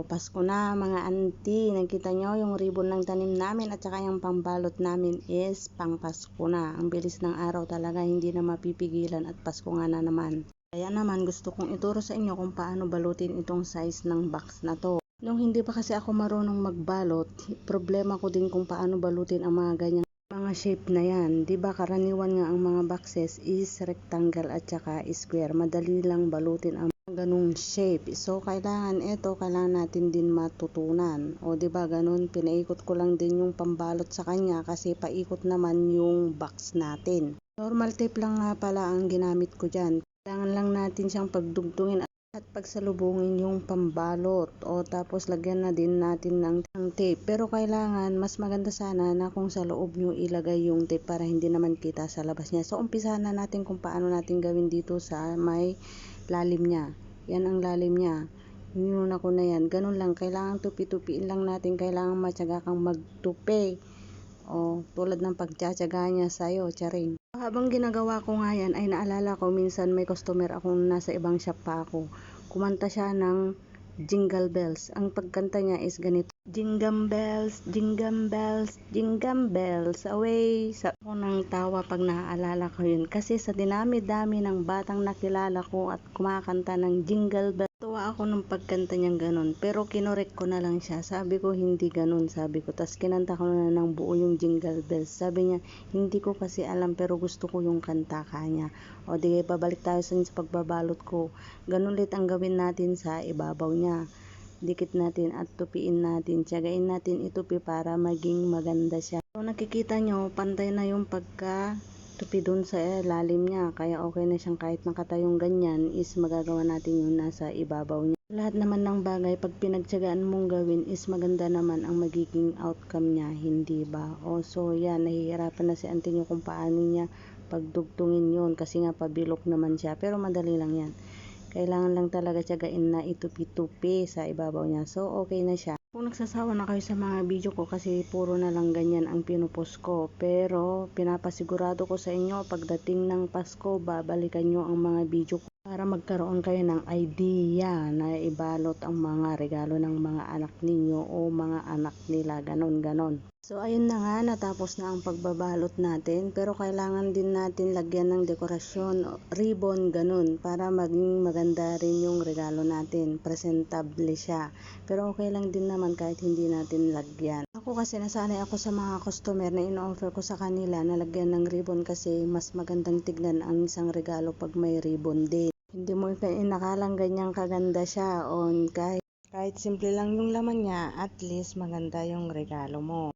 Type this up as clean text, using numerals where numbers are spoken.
Pasko na mga auntie. Nakita nyo yung ribbon ng tanim namin at saka yung pambalot namin is pang Pasko na. Ang bilis ng araw talaga, hindi na mapipigilan at Pasko nga na naman. Kaya naman gusto kong ituro sa inyo kung paano balutin itong size ng box na to. Nung hindi pa kasi ako marunong magbalot, problema ko din kung paano balutin ang mga ganyan mga shape na yan. Diba karaniwan nga ang mga boxes is rectangle at saka square. Madali lang balutin ang ganung shape. So kailangan natin din matutunan. O diba ganun, pinaikot ko lang din yung pambalot sa kanya kasi paikot naman yung box natin. Normal tape lang nga pala ang ginamit ko dyan. Kailangan lang natin siyang pagdugtungin at pagsalubungin yung pambalot o tapos lagyan na din natin ng tape. Pero kailangan mas maganda sana na kung sa loob nyo ilagay yung tape para hindi naman kita sa labas niya. So umpisahan na natin kung paano natin gawin dito sa may lalim niya. Yan ang lalim niya. Hinuna ko na yan. Ganun lang. Kailangan tupi-tupiin lang natin. Kailangan matyaga kang magtupi. O tulad ng pagtsatsaga niya sa'yo. Charing. Habang ginagawa ko nga yan ay naalala ko minsan may customer akong nasa ibang shop pa ako. Kumanta siya ng Jingle Bells. Ang pagkanta niya is ganito. Jingle bells, jingle bells, jingle bells away. Sa ako nang tawa pag naaalala ko yun. Kasi sa dinami-dami ng batang nakilala ko at kumakanta ng jingle bells. Tuwa ako nung pagkanta niyang ganun. Pero kinorek ko na lang siya. Sabi ko hindi ganun. Sabi ko. Tas kinanta ko na ng buo yung jingle bells. Sabi niya hindi ko kasi alam pero gusto ko yung kanta kanya. O di babalik tayo sa pagbabalot ko. Ganun ulit ang gawin natin sa ibabaw niya. Dikit natin at tupiin natin. Tiyagain natin itupi para maging maganda siya. So nakikita nyo, pantay na yung pagka tupi dun sa lalim niya. Kaya okay na siyang kahit nakatayong ganyan is magagawa natin yung nasa ibabaw niya. Lahat naman ng bagay pag pinagtiyagaan mong gawin is maganda naman ang magiging outcome niya. Hindi ba? O so yan, nahihirapan na si auntie nyo kung paano niya pagdugtungin yun. Kasi nga pabilok naman siya. Pero madali lang yan. Kailangan lang talaga tiyagain na itupi-tupi sa ibabaw niya. So, okay na siya. Kung nagsasawa na kayo sa mga video ko kasi puro na lang ganyan ang pinupost ko. Pero, pinapasigurado ko sa inyo, pagdating ng Pasko, babalikan nyo ang mga video ko para magkaroon kayo ng idea na ibalot ang mga regalo ng mga anak ninyo o mga anak nila. Ganon. So, ayun na nga, natapos na ang pagbabalot natin. Pero, kailangan din natin lagyan ng dekorasyon, ribbon, ganun, para maging maganda rin yung regalo natin. Presentable siya. Pero, okay lang din naman kahit hindi natin lagyan. Ako kasi nasanay ako sa mga customer na ino-offer ko sa kanila na lagyan ng ribbon kasi mas magandang tignan ang isang regalo pag may ribbon din. Hindi mo inakalang ganyang kaganda siya o kahit simple lang yung laman niya, at least maganda yung regalo mo.